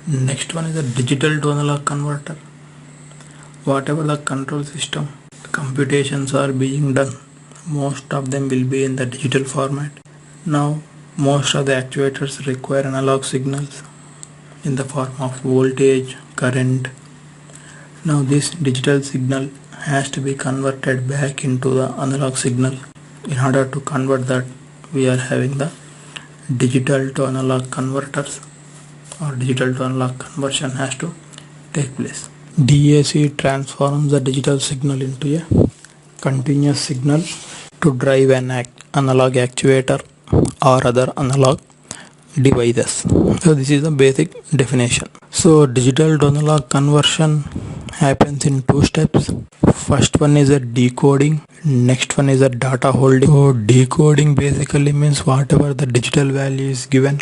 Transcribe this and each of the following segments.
Next one is a digital to analog converter. Whatever the control system computations are being done, most of them will be in the digital format. Now most of the actuators require analog signals in the form of voltage, current. Now this digital signal has to be converted back into the analog signal. In order to convert that, we are having the digital to analog converters, or digital to analog conversion has to take place. DAC transforms the digital signal into a continuous signal to drive an analog actuator or other analog devices. So this is the basic definition. So digital to analog conversion happens in two steps. First one is a decoding, next one is a data holding. So decoding basically means whatever the digital value is given,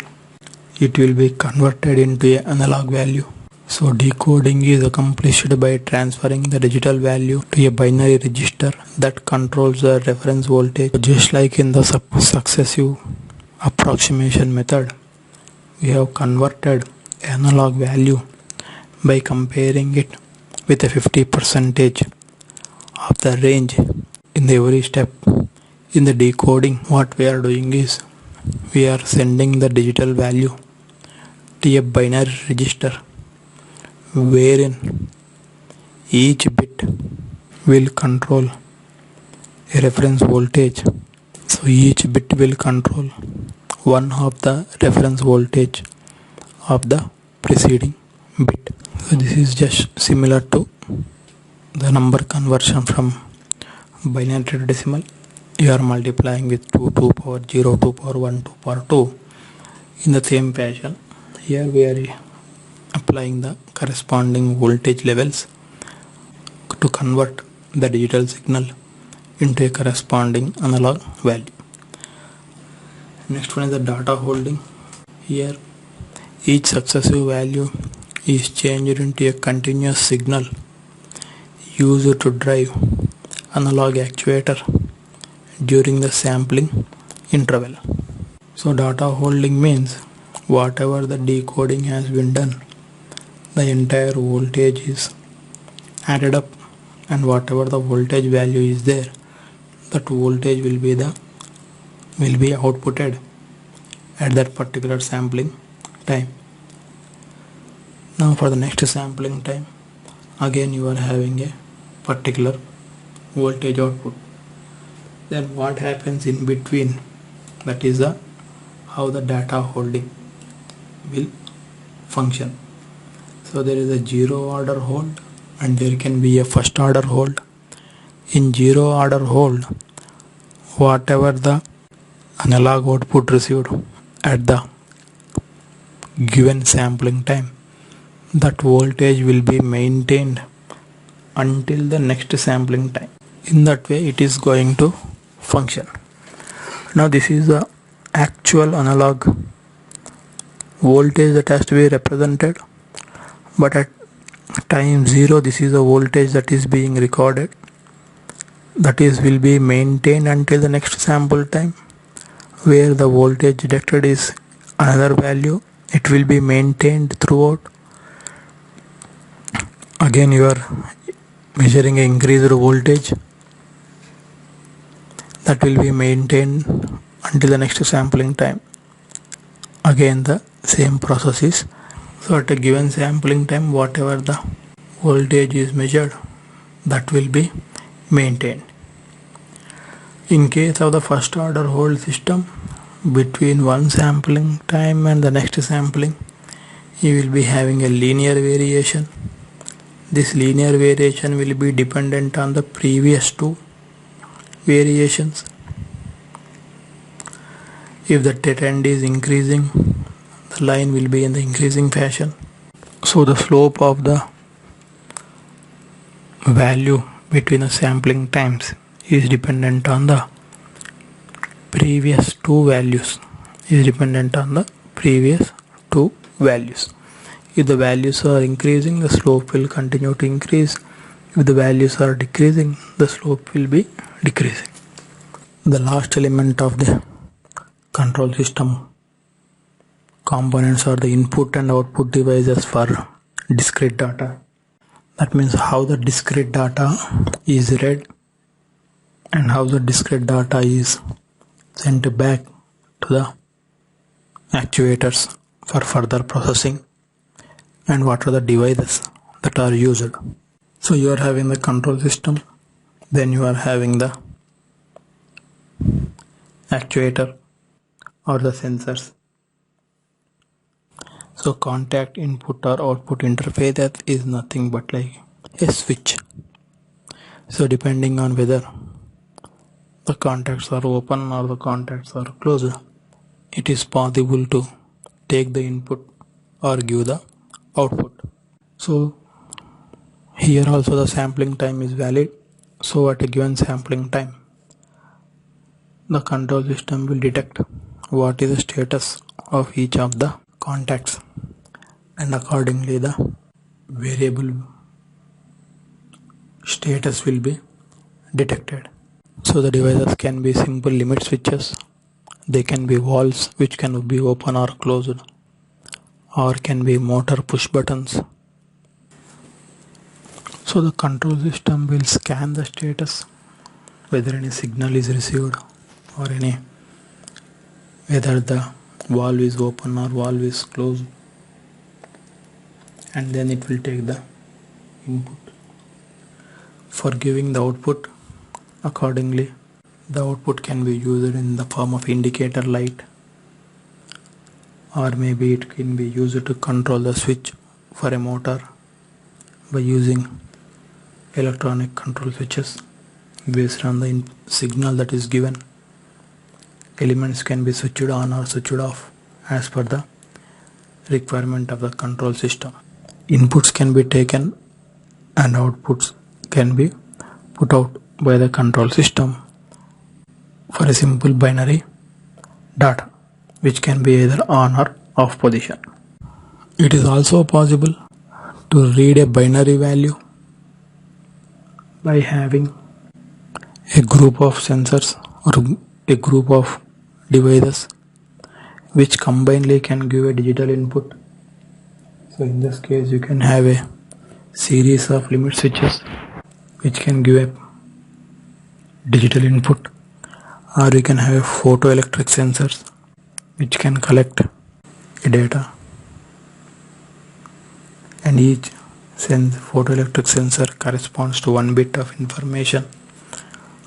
it will be converted into an analog value. So decoding is accomplished by transferring the digital value to a binary register that controls the reference voltage. Just like in the successive approximation method, we have converted analog value by comparing it with a 50% of the range in every step. In the decoding, what we are doing is we are sending the digital value to a binary register wherein each bit will control a reference voltage. So each bit will control one of the reference voltage of the preceding bit. So this is just similar to the number conversion from binary to decimal. You are multiplying with 2 to power 0, 2 power 1, 2 power 2. In the same fashion, here we are applying the corresponding voltage levels to convert the digital signal into a corresponding analog value. Next one is the data holding. Here each successive value is changed into a continuous signal used to drive analog actuator during the sampling interval. So data holding means whatever the decoding has been done, the entire voltage is added up, and whatever the voltage value is there, that voltage will be outputted at that particular sampling time. Now for the next sampling time, again you are having a particular voltage output. Then what happens in between, that is how the data holding will function. So there is a zero order hold and there can be a first order hold. In zero order hold, whatever the analog output received at the given sampling time, that voltage will be maintained until the next sampling time. In that way it is going to function. Now this is the actual analog voltage that has to be represented, but at time 0 this is the voltage that is being recorded, that is will be maintained until the next sample time, where the voltage detected is another value. It will be maintained throughout. Again you are measuring an increased voltage that will be maintained until the next sampling time. Again the same process is. So at a given sampling time, whatever the voltage is measured, that will be maintained. In case of the first order hold system, between one sampling time and the next sampling, you will be having a linear variation. This linear variation will be dependent on the previous two variations. If the trend is increasing, the line will be in the increasing fashion. So the slope of the value between the sampling times is dependent on the previous two values. If the values are increasing, the slope will continue to increase. If the values are decreasing, the slope will be decreasing. The last element of the control system Components are the input and output devices for discrete data. That means how the discrete data is read and how the discrete data is sent back to the actuators for further processing, and what are the devices that are used. So you are having the control system, then you are having the actuator or the sensors. So contact input or output interface, that is nothing but like a switch. So depending on whether the contacts are open or the contacts are closed, it is possible to take the input or give the output. So here also the sampling time is valid. So at a given sampling time, the control system will detect what is the status of each of the contacts, and accordingly the variable status will be detected. So the devices can be simple limit switches, they can be valves which can be open or closed, or can be motor push buttons. So the control system will scan the status, whether any signal is received or whether the valve is open or valve is closed, and then it will take the input for giving the output. Accordingly, the output can be used in the form of indicator light, or maybe it can be used to control the switch for a motor by using electronic control switches. Based on the signal that is given, elements can be switched on or switched off as per the requirement of the control system. Inputs can be taken and outputs can be put out by the control system for a simple binary data, which can be either on or off position. It is also possible to read a binary value by having a group of sensors or a group of devices which combinedly can give a digital input. So in this case you can have a series of limit switches which can give a digital input, or you can have photoelectric sensors which can collect a data, and each photoelectric sensor corresponds to 1 bit of information.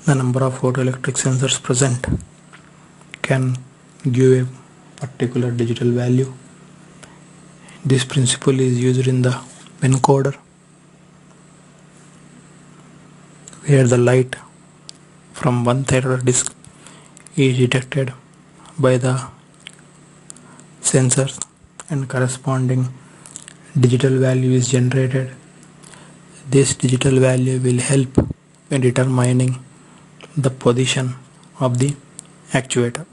The number of photoelectric sensors present can give a particular digital value. This principle is used in the encoder, where the light from one side of the disk is detected by the sensors and corresponding digital value is generated. This digital value will help in determining the position of the actuator.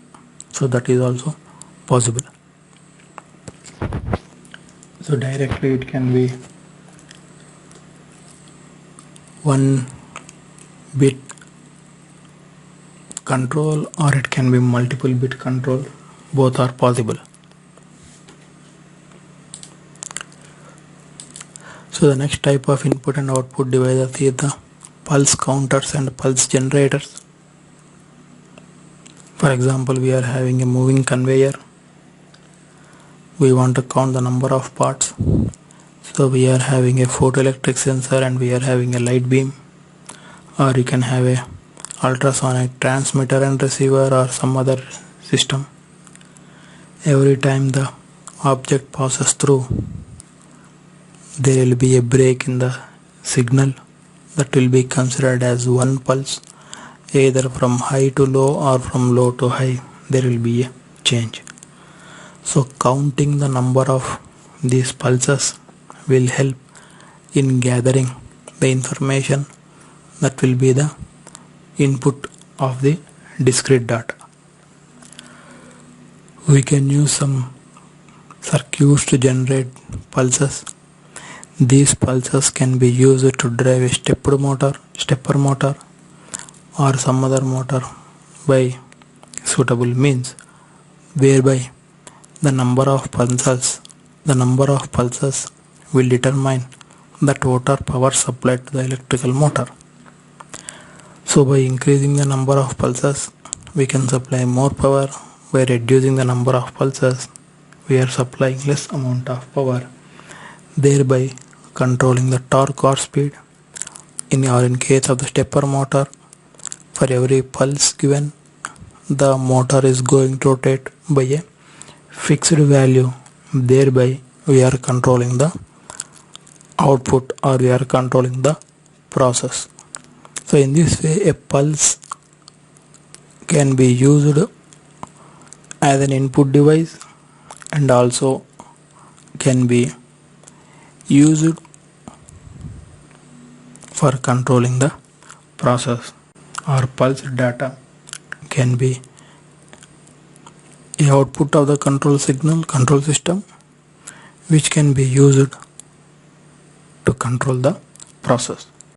So that is also possible. So directly it can be 1 bit control, or it can be multiple bit control. Both are possible. So the next type of input and output devices is the pulse counters and pulse generators. For example, we are having a moving conveyor. We want to count the number of parts. So we are having a photoelectric sensor and we are having a light beam, or you can have a ultrasonic transmitter and receiver or some other system. Every time the object passes through, there will be a break in the signal that will be considered as one pulse. Either from high to low or from low to high, there will be a change. So counting the number of these pulses will help in gathering the information that will be the input of the discrete data. We can use some circuits to generate pulses. These pulses can be used to drive a stepper motor, or some other motor by suitable means, whereby the number of pulses will determine the total power supplied to the electrical motor. So by increasing the number of pulses, we can supply more power. By reducing the number of pulses, we are supplying less amount of power, thereby controlling the torque or speed. In case of the stepper motor, for every pulse given, the motor is going to rotate by a fixed value, thereby we are controlling the output, or we are controlling the process. So in this way, a pulse can be used as an input device and also can be used for controlling the process. Our pulse data can be a output of the control system, which can be used to control the process.